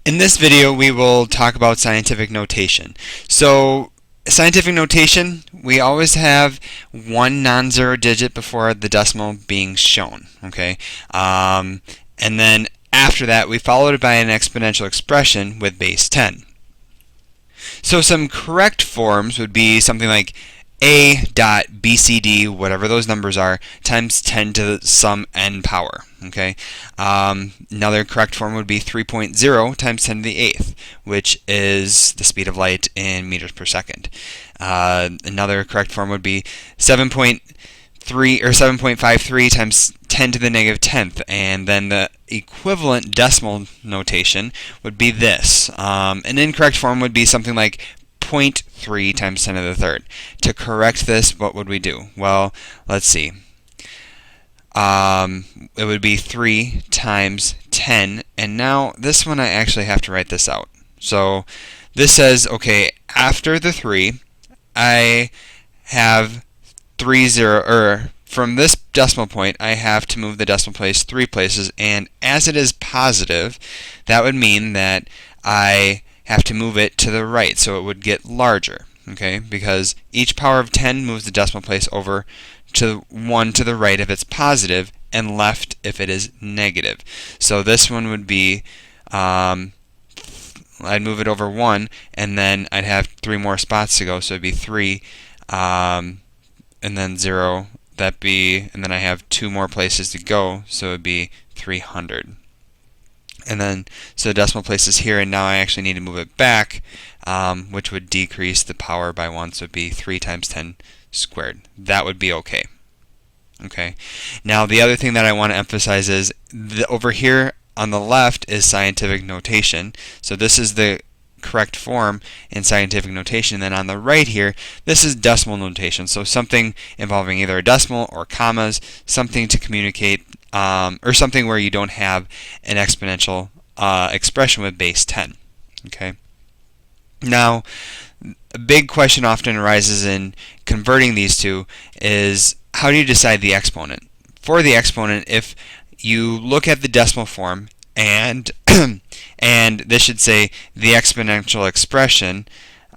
In this video, we will talk about scientific notation. So, scientific notation, we always have one non-zero digit before the decimal being shown. Okay, and then after that, we followed it by an exponential expression with base 10. So, some correct forms would be something like a dot BCD, whatever those numbers are, times 10 to some n power. Okay. Another correct form would be 3.0 times 10 to the 8th, which is the speed of light in meters per second. Another correct form would be 7.3 or 7.53 times 10 to the negative 10th, and then the equivalent decimal notation would be this. An incorrect form would be something like 0.3 times 10 to the third. To correct this, what would we do? Well, let's see. It would be 3 times 10, and now this one I actually have to write this out. So this says, okay, after the 3, I have 3 from this decimal point, I have to move the decimal place 3 places, and as it is positive, that would mean that I have to move it to the right, so it would get larger, okay? Because each power of 10 moves the decimal place over to 1 to the right if it's positive, and left if it is negative. So this one would be, I'd move it over 1, and then I'd have 3 more spots to go, so it'd be 3, and then 0, and then I have 2 more places to go, so it'd be 300. And then, so the decimal place is here, and now I actually need to move it back, which would decrease the power by 1, so it would be 3 times 10 squared. That would be okay. Okay. Now, the other thing that I want to emphasize is over here on the left is scientific notation. So this is the correct form in scientific notation. And then on the right here, this is decimal notation. So something involving either a decimal or commas, something to communicate, or something where you don't have an exponential expression with base 10. Okay. Now, a big question often arises in converting these two is, how do you decide the exponent? For the exponent, if you look at the decimal form and and this should say the exponential expression,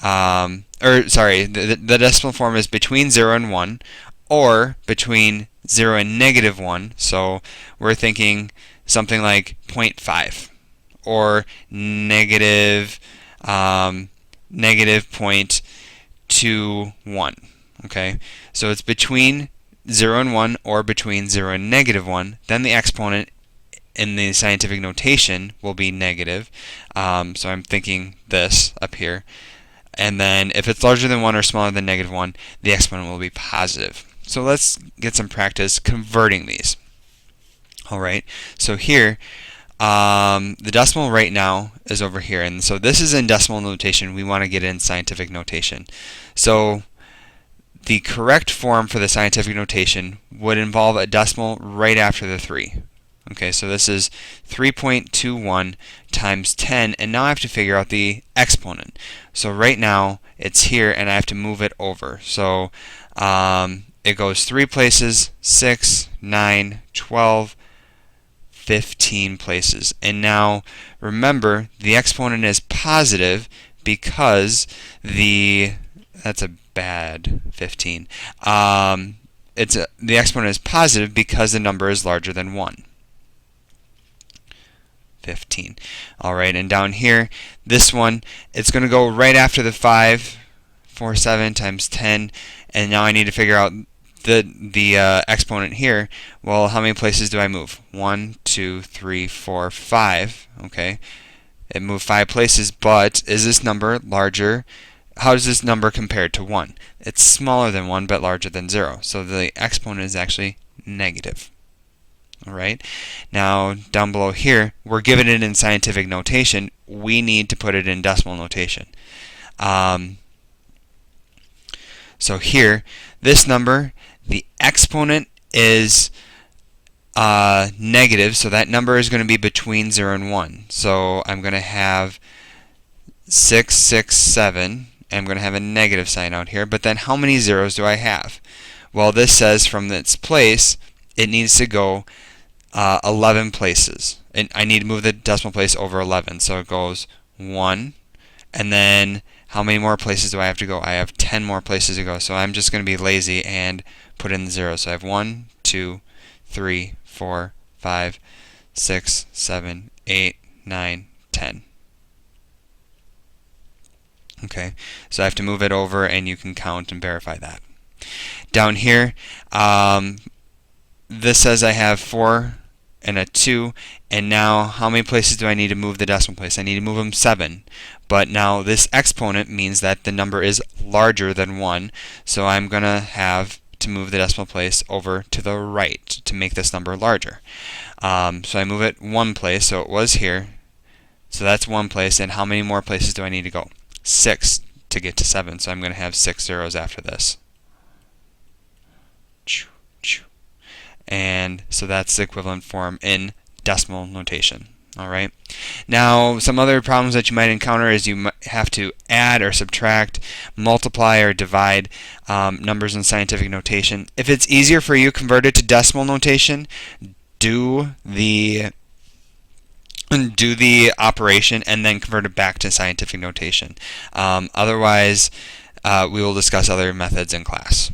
the decimal form is between 0 and 1, or between 0 and negative 1, so we're thinking something like 0.5, or negative 0.21. Okay, so it's between 0 and 1, or between 0 and negative 1. Then the exponent in the scientific notation will be negative. So I'm thinking this up here. And then if it's larger than 1 or smaller than negative 1, the exponent will be positive. So let's get some practice converting these. Alright, so here, the decimal right now is over here. And so this is in decimal notation. We want to get it in scientific notation. So the correct form for the scientific notation would involve a decimal right after the 3. Okay, so this is 3.21 times 10, and now I have to figure out the exponent. So right now, it's here, and I have to move it over. So it goes 3 places, 6, 9, 12, 15 places. And now, remember, the exponent is positive because that's a bad 15. The exponent is positive because the number is larger than 1. 15. Alright, and down here, this one, it's going to go right after the 5, 4, 7 times 10, and now I need to figure out the exponent here. Well, how many places do I move? 1, 2, 3, 4, 5. Okay, it moved 5 places, but is this number larger? How does this number compare to 1? It's smaller than 1, but larger than 0. So the exponent is actually negative. Alright, now down below here, we're given it in scientific notation. We need to put it in decimal notation. So here, this number, the exponent is negative, so that number is going to be between 0 and 1. So I'm going to have 6, 6, 7. I'm going to have a negative sign out here, but then how many zeros do I have? Well, this says from its place, it needs to go 11 places. And I need to move the decimal place over 11. So it goes 1, and then how many more places do I have to go? I have 10 more places to go. So I'm just going to be lazy and put in 0. So I have 1, 2, 3, 4, 5, 6, 7, 8, 9, 10. Okay, so I have to move it over, and you can count and verify that. Down here, this says I have 4 and a 2, and now how many places do I need to move the decimal place? I need to move them 7. But now this exponent means that the number is larger than 1, so I'm going to have to move the decimal place over to the right to make this number larger. So I move it 1 place, so it was here. So that's 1 place, and how many more places do I need to go? 6 to get to 7, so I'm going to have 6 zeros after this. And so that's the equivalent form in decimal notation. Alright. Now, some other problems that you might encounter is you might have to add or subtract, multiply or divide numbers in scientific notation. If it's easier for you, convert it to decimal notation. Do the operation and then convert it back to scientific notation. Otherwise, we will discuss other methods in class.